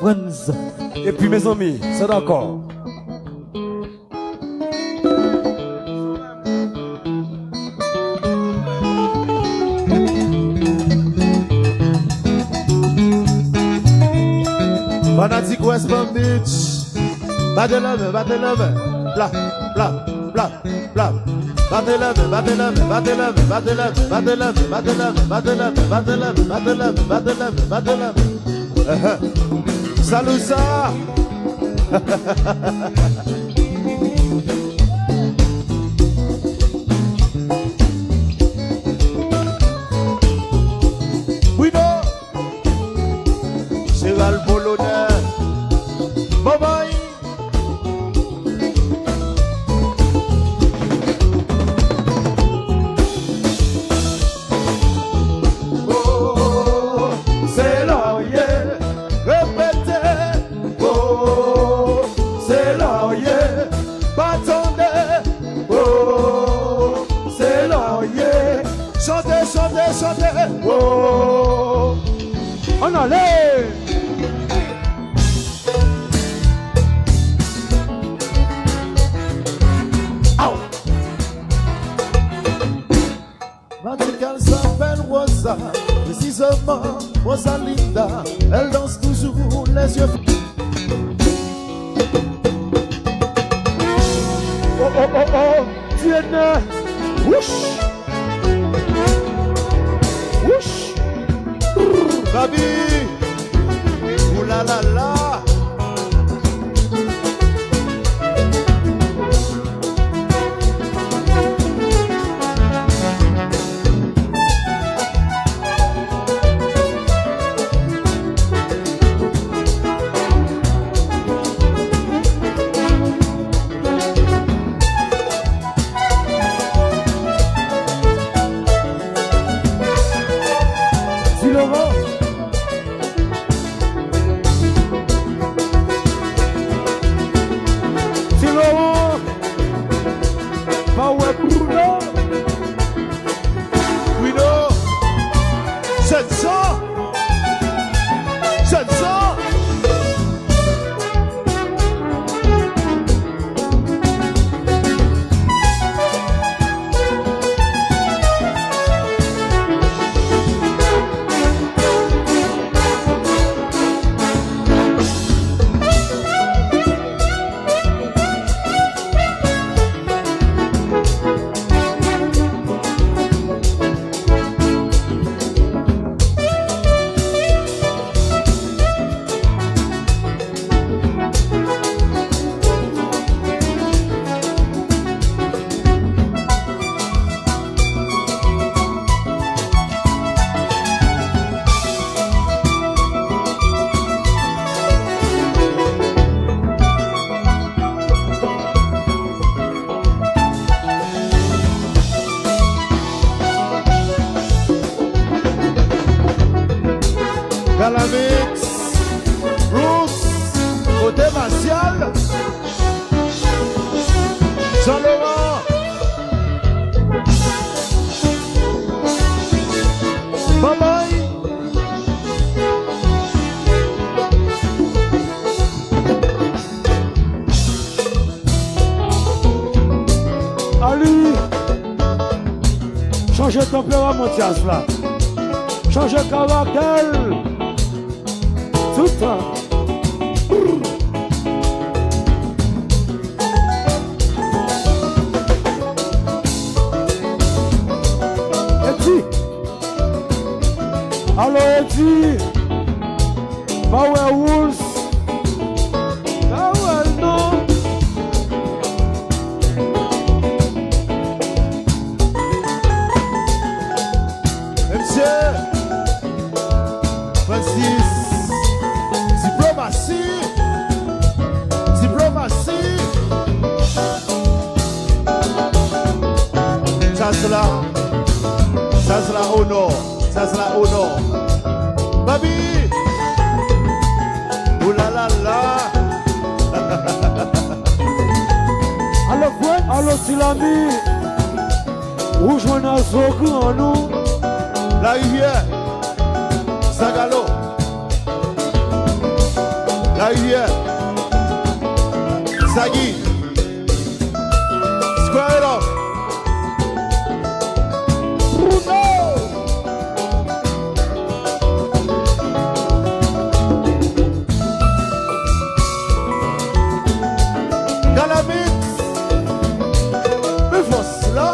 Friends. Et puis mes amis, c'est d'accord. Fanatic West Palm Beach. Batte la main, bla, bla, bla, bla. Batte la main, batte la main, batte la main, batte la main, batte la main, batte la main, batte la main, batte la main, batte la main, batte la main, batte la main. Salut ça. Oui non. C'est Val Polonais. Bye bye. Chantez, oh, on allait. Matricale s'appelle Rosa, précisément Rosalinda. Elle danse toujours les yeux. Oh, oh, oh, oh, tu es né. Wouch. Wouch! Babi! Ouh la la la! Galamix, Roots, côté martial, Jean-Laurent, bye bye. Ali, changez de tempérament, Mathias là. Changez de caractère. Tout le temps. Eddie. Allô Eddie. Power Wolves. Power non. Monsieur Francis. Diplomatie. Ça c'est la honneur. Babi. Ouh la la la. Allô Silami. Où je m'en ai en nous. La rivière. Sagalo. rivière. Zagui. Square it off. Bruno. Galamix. Mais force là.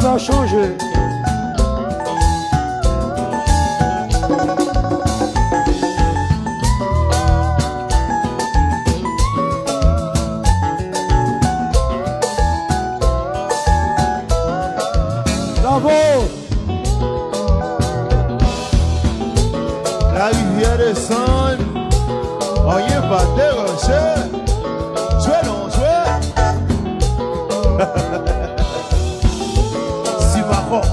Ça a changé. Bravo. La rivière descend. Rien pas déranger. Jouez non, jouez. Si va fort.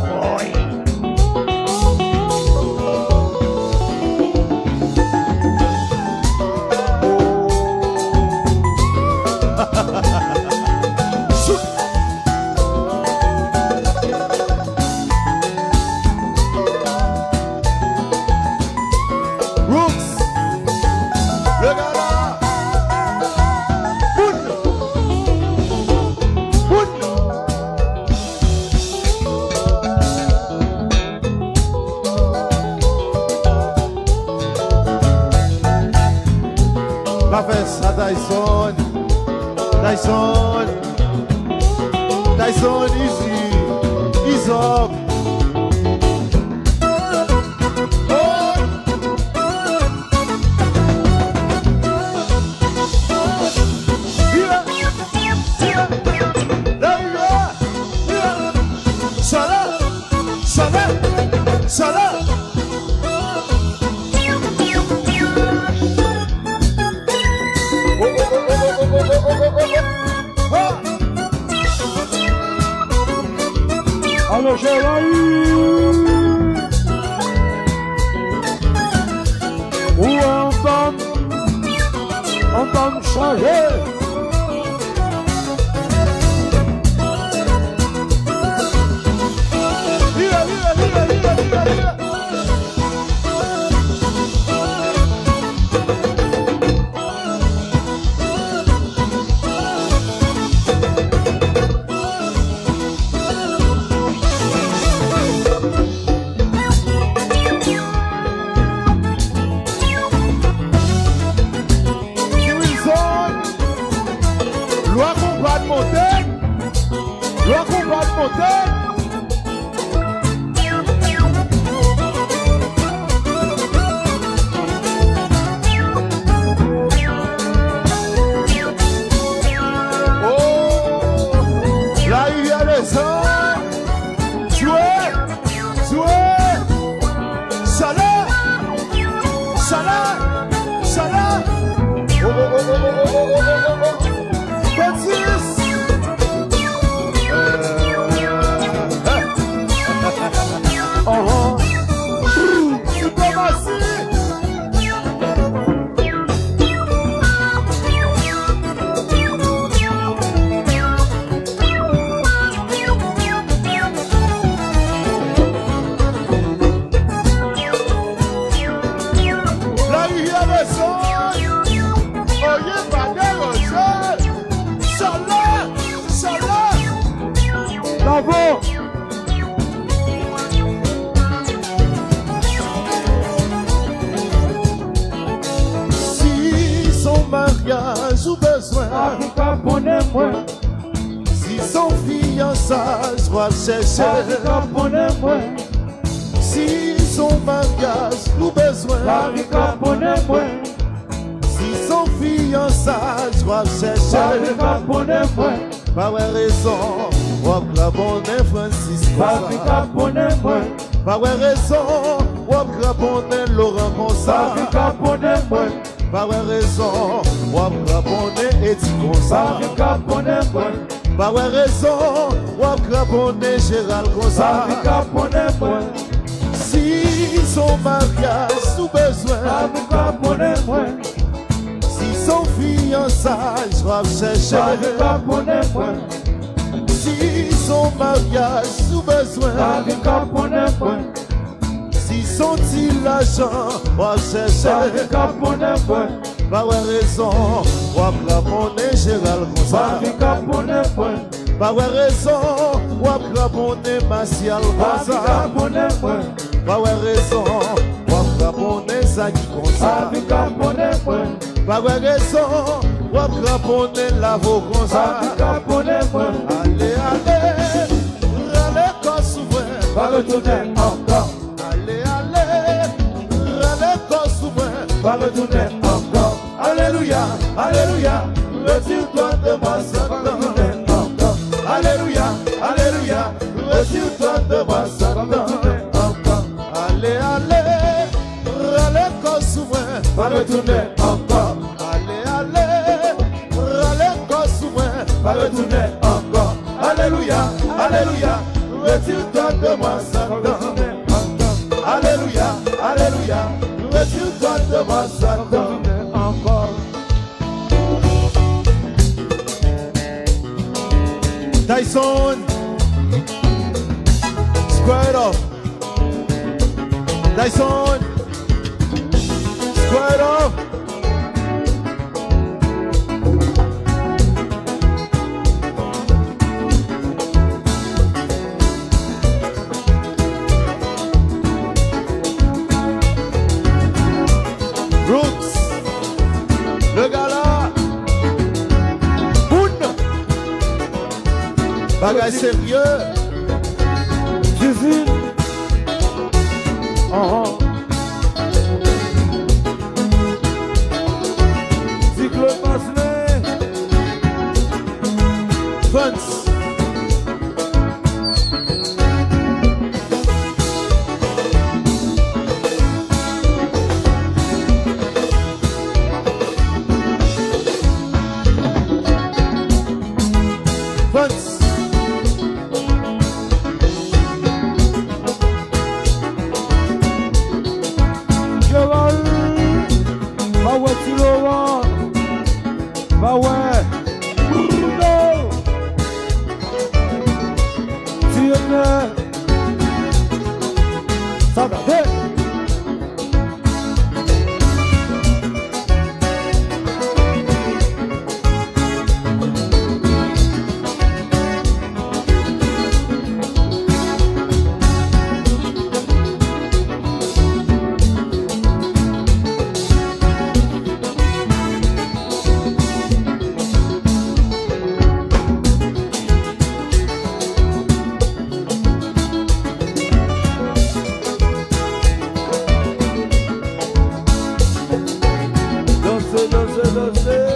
Dyson, Dyson, Dyson, easy, ease up. Alors j'ai eu où on va me changer. Bravo. Si son mariage ou besoin, si son fiançage va chercher, si son mariage ou besoin, si son fiançage va chercher, pas de raison, wap grabonne Francis Kosa. Pas de raison, wap grabonne Laurent Kosa. Pas de raison, wap grabonne Eddie Kosa. Pas de raison, wap grabonne Gérald Kosa. Si son mariage sous besoin, si son fiançailles, je vais chercher. Si son mariage sous besoin, si son petit l'argent, je vais chercher. Pas raison, ou la monnaie Gérald comme ça. Pas raison, ou la monnaie Martial comme ça. Pas raison, ou la monnaie Zaki comme ça. Pas raison, ou la monnaie Lavo comme ça. Allez, allez, râlez comme souverain. Pas retourner encore, Allez, allez, râlez comme souverain. pas retourner encore. Alléluia, Alléluia, retire-toi de moi Satan. Alléluia, Alléluia, retire-toi de moi Satan. Allez, allez, râlez comme souverain. Pas retourner encore, Allez, allez, râlez comme souverain. pas retourner encore. Alléluia, Alléluia, retire-toi de moi Satan. Alléluia, Alléluia, retire-toi de moi Satan. Encore. Tyson, square it off. Tyson, square it off. Roots, le gars là, Boone, bagage sérieux. Jésus. Cyclone Marcelin. Vance. Vance. Cheval. Bah ouais, tu l'auras. Bah ouais. Bruno. Tu es né. Ça va bien. Dansez, dansez, dansez.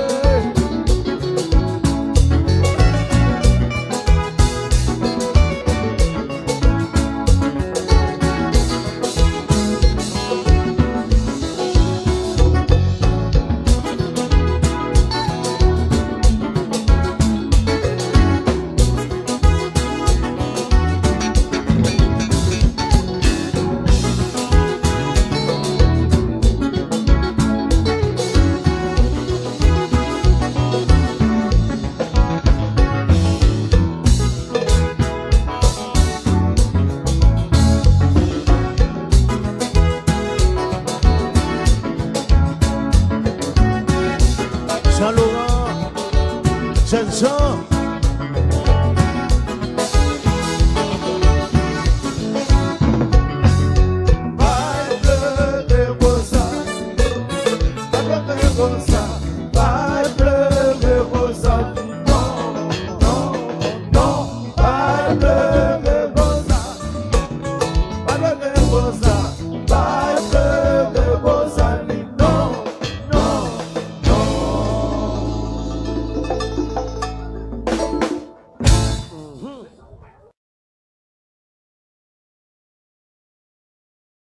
Jean-Laurent, Jean-Jean.